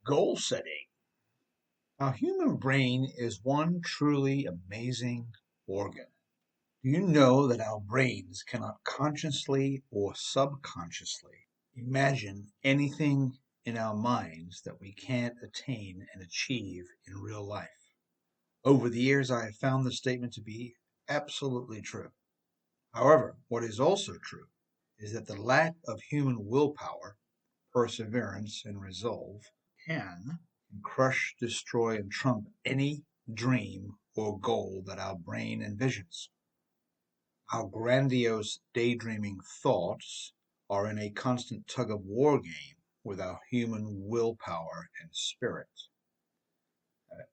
Goal setting. Our human brain is one truly amazing organ. Do you know that our brains cannot consciously or subconsciously imagine anything in our minds that we can't attain and achieve in real life? Over the years, I have found this statement to be absolutely true. However, what is also true is that the lack of human willpower, perseverance, and resolve can crush, destroy, and trump any dream or goal that our brain envisions. Our grandiose daydreaming thoughts are in a constant tug of war game with our human willpower and spirit.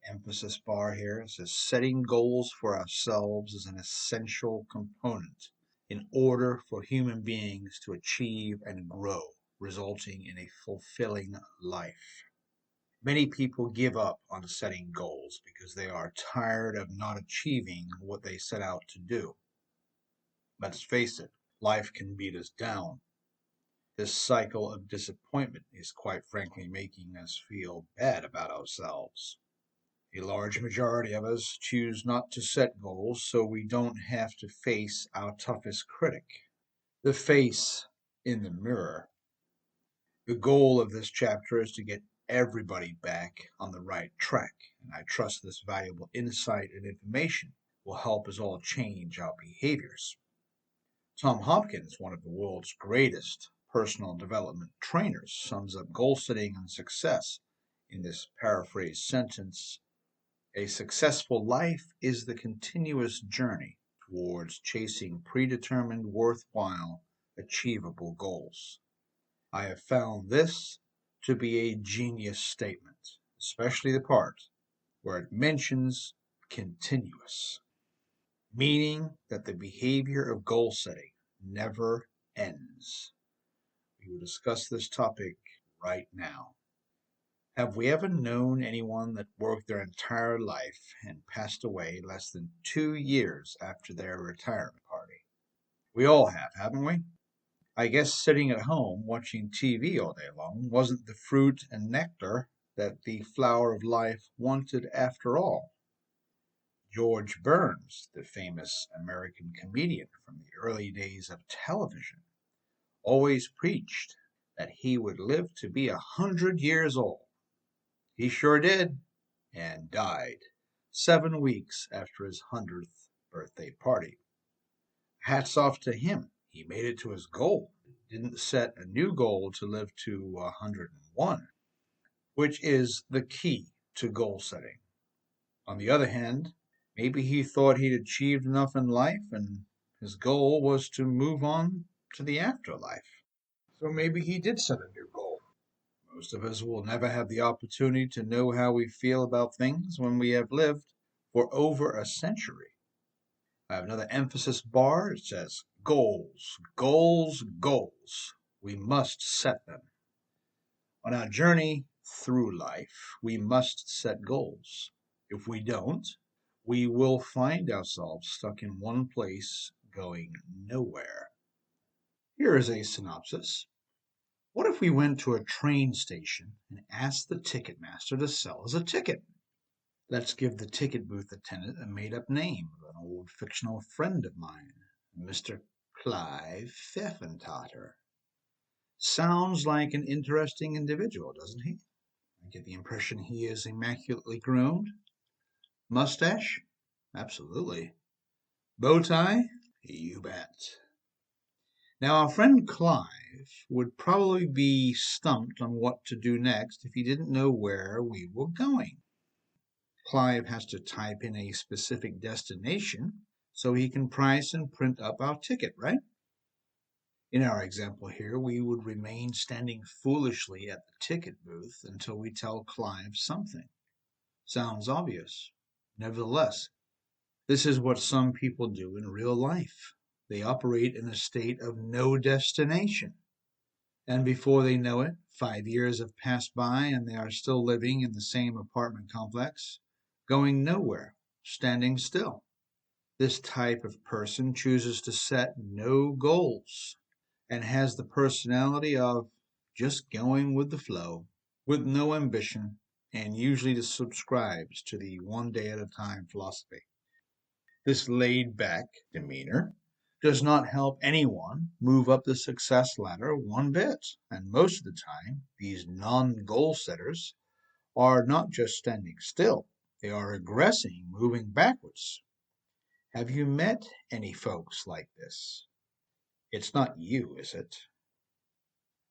Emphasis bar here says setting goals for ourselves is an essential component in order for human beings to achieve and grow, resulting in a fulfilling life. Many people give up on setting goals because they are tired of not achieving what they set out to do. Let's face it, life can beat us down. This cycle of disappointment is quite frankly making us feel bad about ourselves. A large majority of us choose not to set goals so we don't have to face our toughest critic, the face in the mirror. The goal of this chapter is to get everybody back on the right track, and I trust this valuable insight and information will help us all change our behaviors. Tom Hopkins, one of the world's greatest personal development trainers, sums up goal setting and success in this paraphrased sentence: a successful life is the continuous journey towards chasing predetermined, worthwhile, achievable goals. I have found this to be a genius statement, especially the part where it mentions continuous, meaning that the behavior of goal setting never ends. We will discuss this topic right now. Have we ever known anyone that worked their entire life and passed away less than 2 years after their retirement party? We all have, haven't we? I guess sitting at home watching TV all day long wasn't the fruit and nectar that the flower of life wanted after all. George Burns, the famous American comedian from the early days of television, always preached that he would live to be 100 years old. He sure did, and died 7 weeks after his 100th birthday party. Hats off to him. He made it to his goal. Didn't set a new goal to live to 101, which is the key to goal setting. On the other hand, maybe he thought he'd achieved enough in life and his goal was to move on to the afterlife. So maybe he did set a new goal. Most of us will never have the opportunity to know how we feel about things when we have lived for over a century. I have another emphasis bar. It says goals, goals, goals. We must set them. On our journey through life, we must set goals. If we don't, we will find ourselves stuck in one place going nowhere. Here is a synopsis. What if we went to a train station and asked the ticket master to sell us a ticket? Let's give the ticket booth attendant a made-up name of an old fictional friend of mine, Mr. Clive Pfeffentotter. Sounds like an interesting individual, doesn't he? I get the impression he is immaculately groomed. Mustache? Absolutely. Bow tie? You bet. Now, our friend Clive would probably be stumped on what to do next if he didn't know where we were going. Clive has to type in a specific destination so he can price and print up our ticket, right? In our example here, we would remain standing foolishly at the ticket booth until we tell Clive something. Sounds obvious. Nevertheless, this is what some people do in real life. They operate in a state of no destination. And before they know it, 5 years have passed by and they are still living in the same apartment complex, going nowhere, standing still. This type of person chooses to set no goals and has the personality of just going with the flow. with no ambition and usually subscribes to the one day at a time philosophy. This laid back demeanor does not help anyone move up the success ladder one bit, and most of the time, these non goal setters are not just standing still, they are regressing, moving backwards. Have you met any folks like this? It's not you, is it?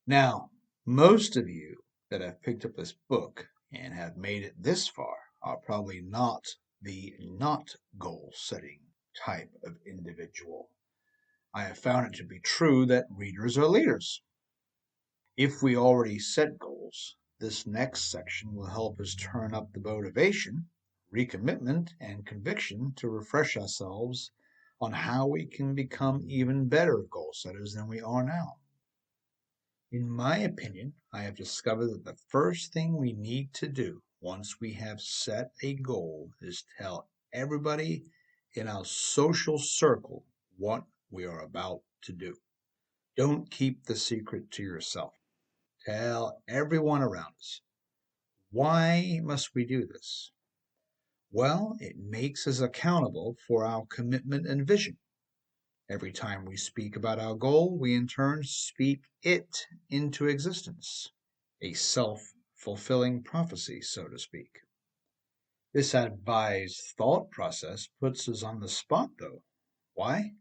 Now, most of you that have picked up this book and have made it this far are probably not the not goal setting type of individual. I have found it to be true that readers are leaders. If we already set goals, this next section will help us turn up the motivation, recommitment, and conviction to refresh ourselves on how we can become even better goal setters than we are now. In my opinion, I have discovered that the first thing we need to do once we have set a goal is tell everybody in our social circle what we are about to do. Don't keep the secret to yourself. Tell everyone around us. Why must we do this? Well, it makes us accountable for our commitment and vision. Every time we speak about our goal, we in turn speak it into existence. A self-fulfilling prophecy, so to speak. This advised thought process puts us on the spot, though. Why?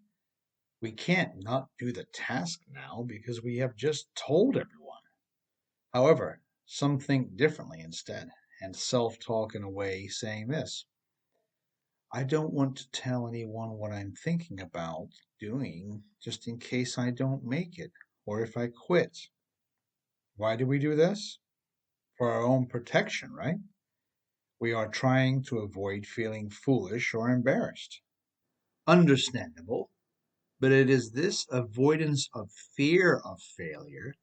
We can't not do the task now because we have just told everyone. However, some think differently instead, and self-talk in a way saying this: I don't want to tell anyone what I'm thinking about doing just in case I don't make it or if I quit. Why do we do this? For our own protection, right? We are trying to avoid feeling foolish or embarrassed. Understandable, but it is this avoidance of fear of failure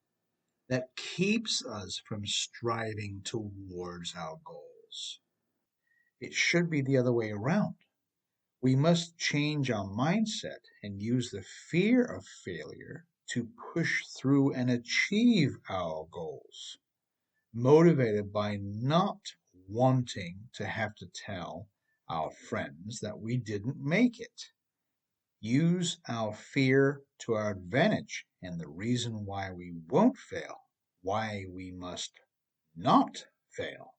that keeps us from striving towards our goals. It should be the other way around. We must change our mindset and use the fear of failure to push through and achieve our goals, motivated by not wanting to have to tell our friends that we didn't make it. Use our fear to our advantage and the reason why we won't fail, why we must not fail.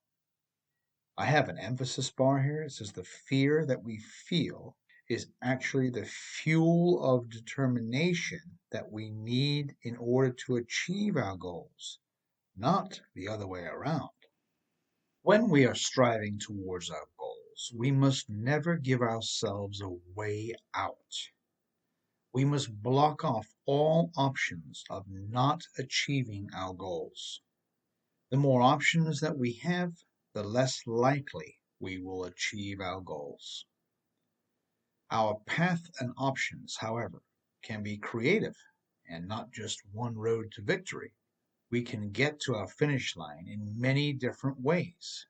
I have an emphasis bar here. It says the fear that we feel is actually the fuel of determination that we need in order to achieve our goals, not the other way around. When we are striving towards our goals, we must never give ourselves a way out. We must block off all options of not achieving our goals. The more options that we have, the less likely we will achieve our goals. Our path and options, however, can be creative and not just one road to victory. We can get to our finish line in many different ways.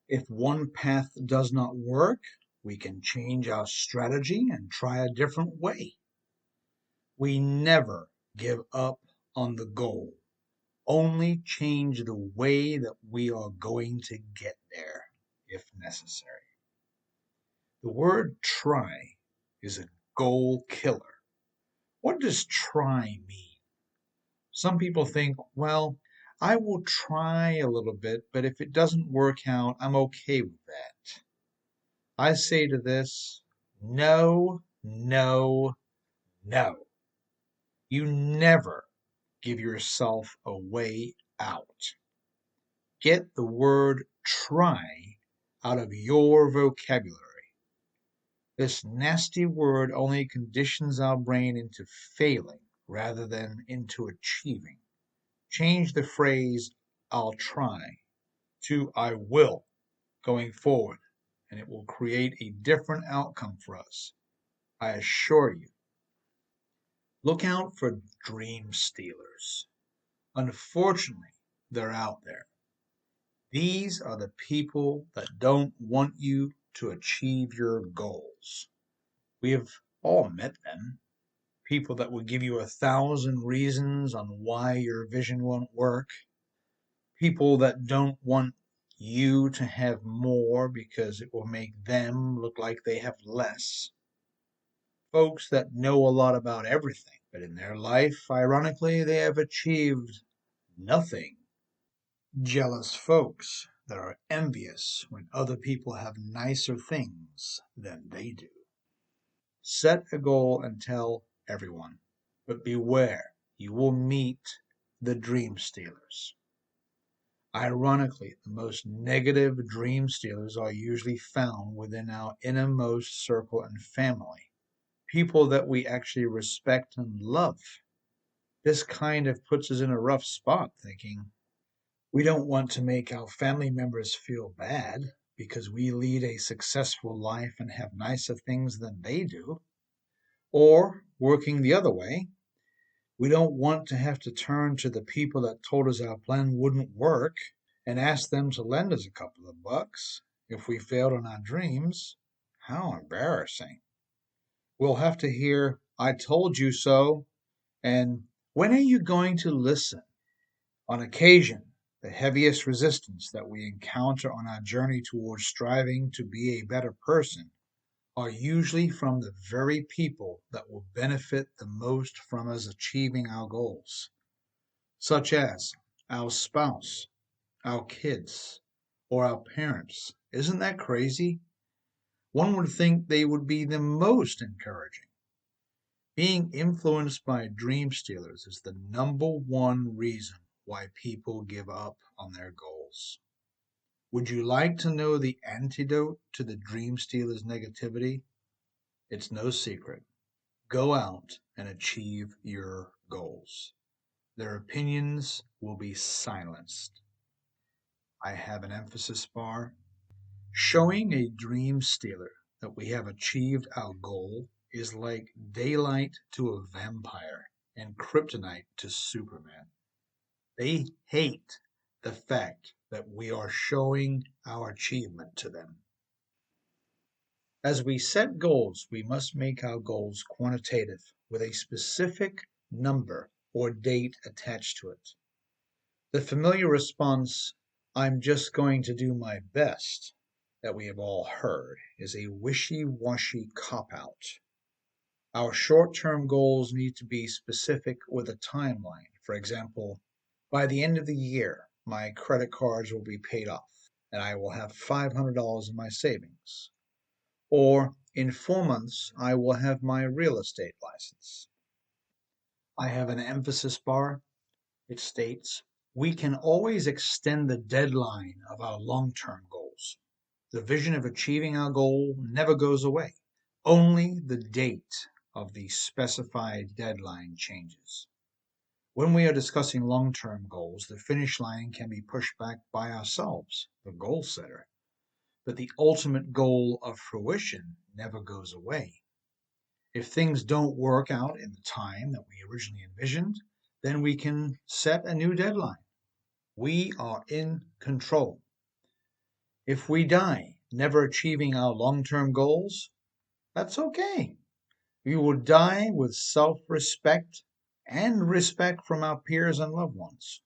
If one path does not work, we can change our strategy and try a different way. We never give up on the goal, only change the way that we are going to get there if necessary. The word try is a goal killer. What does try mean? Some people think, well, I will try a little bit, but if it doesn't work out, I'm okay with that. I say to this, no, no, no. You never give yourself a way out. Get the word try out of your vocabulary. This nasty word only conditions our brain into failing rather than into achieving. Change the phrase, I'll try, to I will going forward, and it will create a different outcome for us. I assure you. Look out for dream stealers. Unfortunately, they're out there. These are the people that don't want you to achieve your goals. We have all met them. People that will give you 1,000 reasons on why your vision won't work. People that don't want you to have more because it will make them look like they have less. Folks that know a lot about everything, but in their life, ironically, they have achieved nothing. Jealous folks that are envious when other people have nicer things than they do. Set a goal and tell everyone, but beware, you will meet the dream stealers. Ironically, the most negative dream stealers are usually found within our innermost circle and family, people that we actually respect and love. This kind of puts us in a rough spot, thinking we don't want to make our family members feel bad because we lead a successful life and have nicer things than they do. Or, working the other way, we don't want to have to turn to the people that told us our plan wouldn't work and ask them to lend us a couple of bucks if we failed on our dreams. How embarrassing. We'll have to hear, I told you so, and when are you going to listen? On occasion, the heaviest resistance that we encounter on our journey towards striving to be a better person are usually from the very people that will benefit the most from us achieving our goals, such as our spouse, our kids, or our parents. Isn't that crazy? One would think they would be the most encouraging. Being influenced by dream stealers is the number one reason why people give up on their goals. Would you like to know the antidote to the dream stealer's negativity? It's no secret. Go out and achieve your goals. Their opinions will be silenced. I have an emphasis bar. Showing a dream stealer that we have achieved our goal is like daylight to a vampire and kryptonite to Superman. They hate the fact that we are showing our achievement to them. As we set goals, we must make our goals quantitative with a specific number or date attached to it. The familiar response, I'm just going to do my best, that we have all heard, is a wishy-washy cop-out. Our short-term goals need to be specific with a timeline. For example, by the end of the year, my credit cards will be paid off, and I will have $500 in my savings. Or, in 4 months, I will have my real estate license. I have an emphasis bar. It states, we can always extend the deadline of our long-term goals. The vision of achieving our goal never goes away. Only the date of the specified deadline changes. When we are discussing long-term goals, the finish line can be pushed back by ourselves, the goal setter. But the ultimate goal of fruition never goes away. If things don't work out in the time that we originally envisioned, then we can set a new deadline. We are in control. If we die never achieving our long-term goals, that's okay. We will die with self-respect and respect from our peers and loved ones.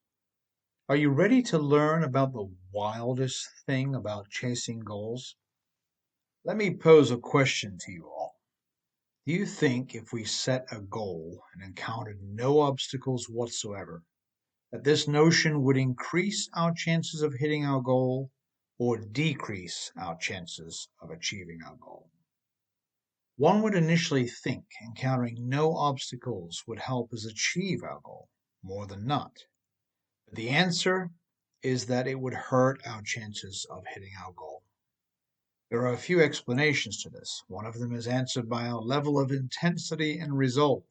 Are you ready to learn about the wildest thing about chasing goals? Let me pose a question to you all. Do you think if we set a goal and encountered no obstacles whatsoever, that this notion would increase our chances of hitting our goal or decrease our chances of achieving our goal? One would initially think encountering no obstacles would help us achieve our goal, more than not. But the answer is that it would hurt our chances of hitting our goal. There are a few explanations to this. One of them is answered by our level of intensity and resolve.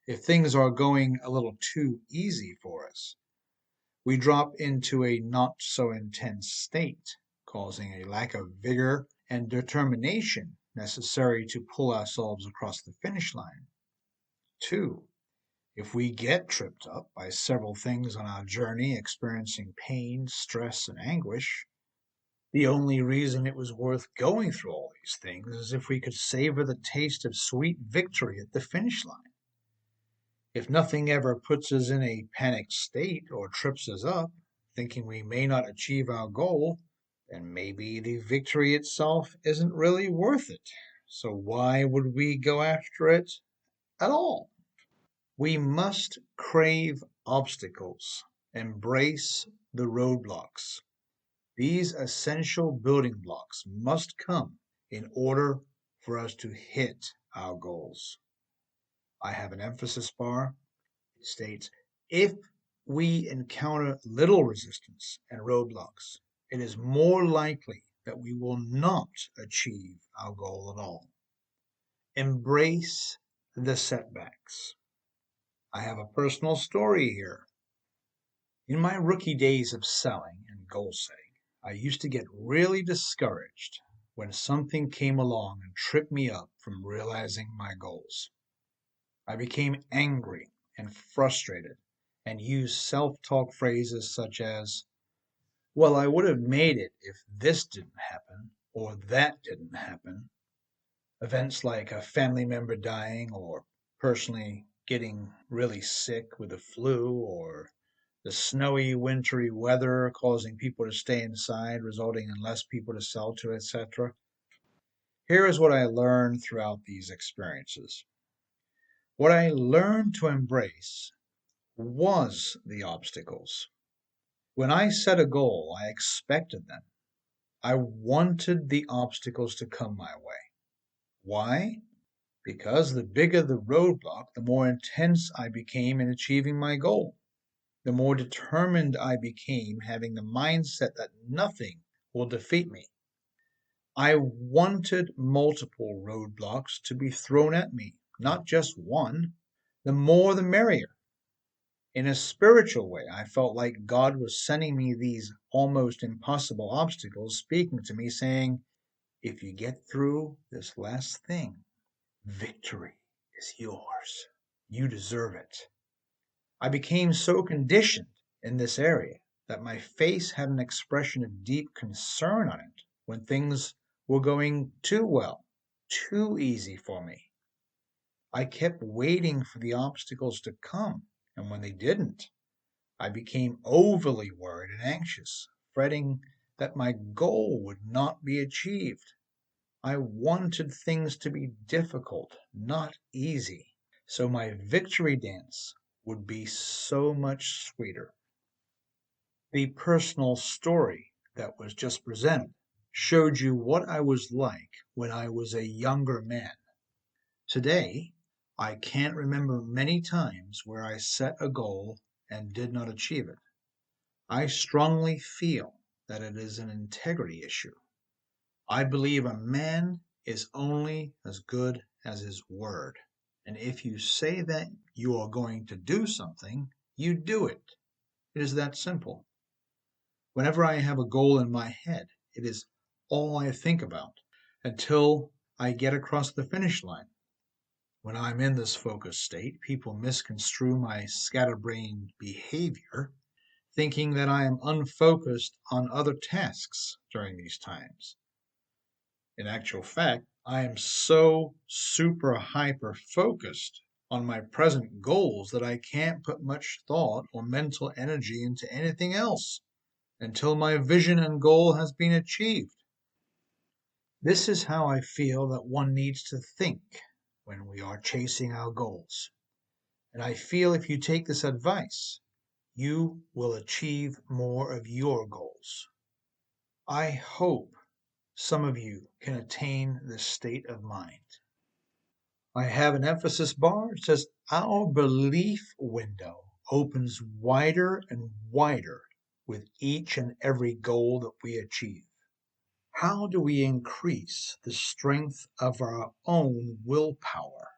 If things are going a little too easy for us, we drop into a not so intense state, causing a lack of vigor and determination necessary to pull ourselves across the finish line. 2. If we get tripped up by several things on our journey, experiencing pain, stress, and anguish, the only reason it was worth going through all these things is if we could savor the taste of sweet victory at the finish line. If nothing ever puts us in a panicked state or trips us up, thinking we may not achieve our goal, then maybe the victory itself isn't really worth it. So why would we go after it at all? We must crave obstacles, embrace the roadblocks. These essential building blocks must come in order for us to hit our goals. I have an emphasis bar. It states, if we encounter little resistance and roadblocks, it is more likely that we will not achieve our goal at all. Embrace the setbacks. I have a personal story here. In my rookie days of selling and goal setting, I used to get really discouraged when something came along and tripped me up from realizing my goals. I became angry and frustrated and used self-talk phrases such as, well, I would have made it if this didn't happen or that didn't happen. Events like a family member dying or personally getting really sick with the flu or the snowy, wintry weather causing people to stay inside, resulting in less people to sell to, etc. Here is what I learned throughout these experiences. What I learned to embrace was the obstacles. When I set a goal, I expected them. I wanted the obstacles to come my way. Why? Because the bigger the roadblock, the more intense I became in achieving my goal. The more determined I became, having the mindset that nothing will defeat me. I wanted multiple roadblocks to be thrown at me, not just one. The more the merrier. In a spiritual way, I felt like God was sending me these almost impossible obstacles, speaking to me, saying, if you get through this last thing, victory is yours. You deserve it. I became so conditioned in this area that my face had an expression of deep concern on it when things were going too well, too easy for me. I kept waiting for the obstacles to come, and when they didn't, I became overly worried and anxious, fretting that my goal would not be achieved. I wanted things to be difficult, not easy, so my victory dance would be so much sweeter. The personal story that was just presented showed you what I was like when I was a younger man. Today, I can't remember many times where I set a goal and did not achieve it. I strongly feel that it is an integrity issue. I believe a man is only as good as his word. And if you say that you are going to do something, you do it. It is that simple. Whenever I have a goal in my head, it is all I think about until I get across the finish line. When I'm in this focused state, people misconstrue my scatterbrained behavior, thinking that I am unfocused on other tasks during these times. In actual fact, I am so super hyper focused on my present goals that I can't put much thought or mental energy into anything else until my vision and goal has been achieved. This is how I feel that one needs to think when we are chasing our goals. And I feel if you take this advice, you will achieve more of your goals. I hope some of you can attain this state of mind. I have an emphasis bar. It says, our belief window opens wider and wider with each and every goal that we achieve. How do we increase the strength of our own willpower?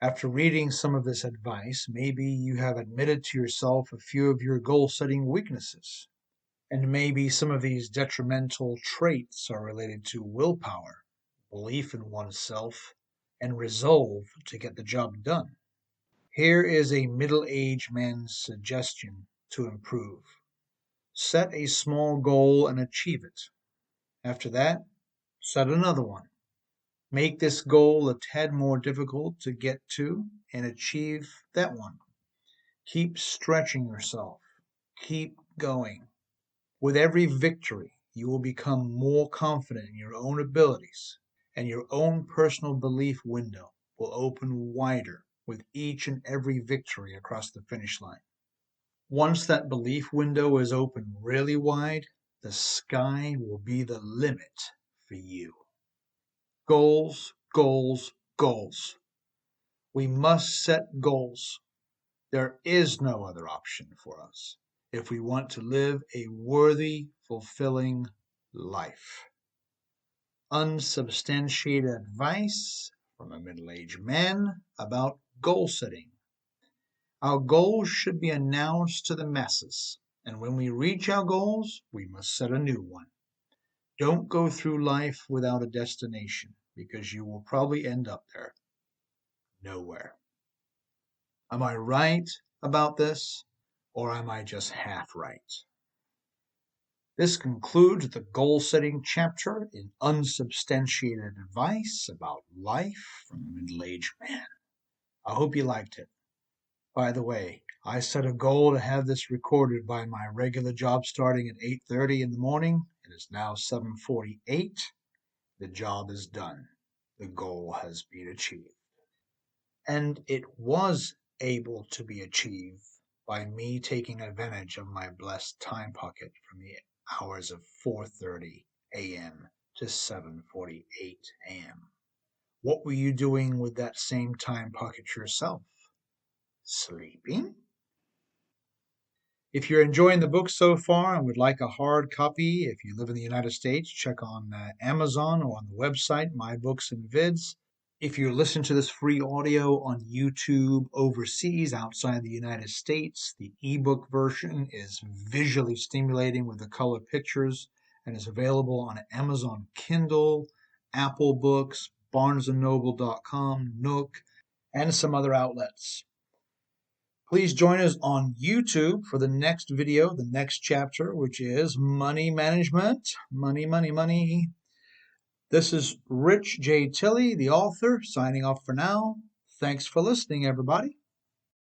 After reading some of this advice, maybe you have admitted to yourself a few of your goal-setting weaknesses. And maybe some of these detrimental traits are related to willpower, belief in oneself, and resolve to get the job done. Here is a middle-aged man's suggestion to improve. Set a small goal and achieve it. After that, set another one. Make this goal a tad more difficult to get to and achieve that one. Keep stretching yourself. Keep going. With every victory, you will become more confident in your own abilities, and your own personal belief window will open wider with each and every victory across the finish line. Once that belief window is open really wide, the sky will be the limit for you. Goals, goals, goals. We must set goals. There is no other option for us if we want to live a worthy, fulfilling life. Unsubstantiated advice from a middle-aged man about goal setting. Our goals should be announced to the masses, and when we reach our goals, we must set a new one. Don't go through life without a destination, because you will probably end up there. Nowhere. Am I right about this, or am I just half right? This concludes the goal-setting chapter in Unsubstantiated Advice About Life from a Middle-Aged Man. I hope you liked it. By the way, I set a goal to have this recorded by my regular job starting at 8:30 in the morning. It is now 7:48. The job is done. The goal has been achieved. And it was able to be achieved by me taking advantage of my blessed time pocket from the hours of 4:30 a.m. to 7:48 a.m. What were you doing with that same time pocket yourself? Sleeping? If you're enjoying the book so far and would like a hard copy, if you live in the United States, check on Amazon or on the website, My Books and Vids. If you're listening to this free audio on YouTube overseas, outside the United States, the ebook version is visually stimulating with the color pictures and is available on Amazon Kindle, Apple Books, BarnesandNoble.com, Nook, and some other outlets. Please join us on YouTube for the next video, the next chapter, which is Money Management. Money, money, money. This is Rich J. Tilley, the author, signing off for now. Thanks for listening, everybody.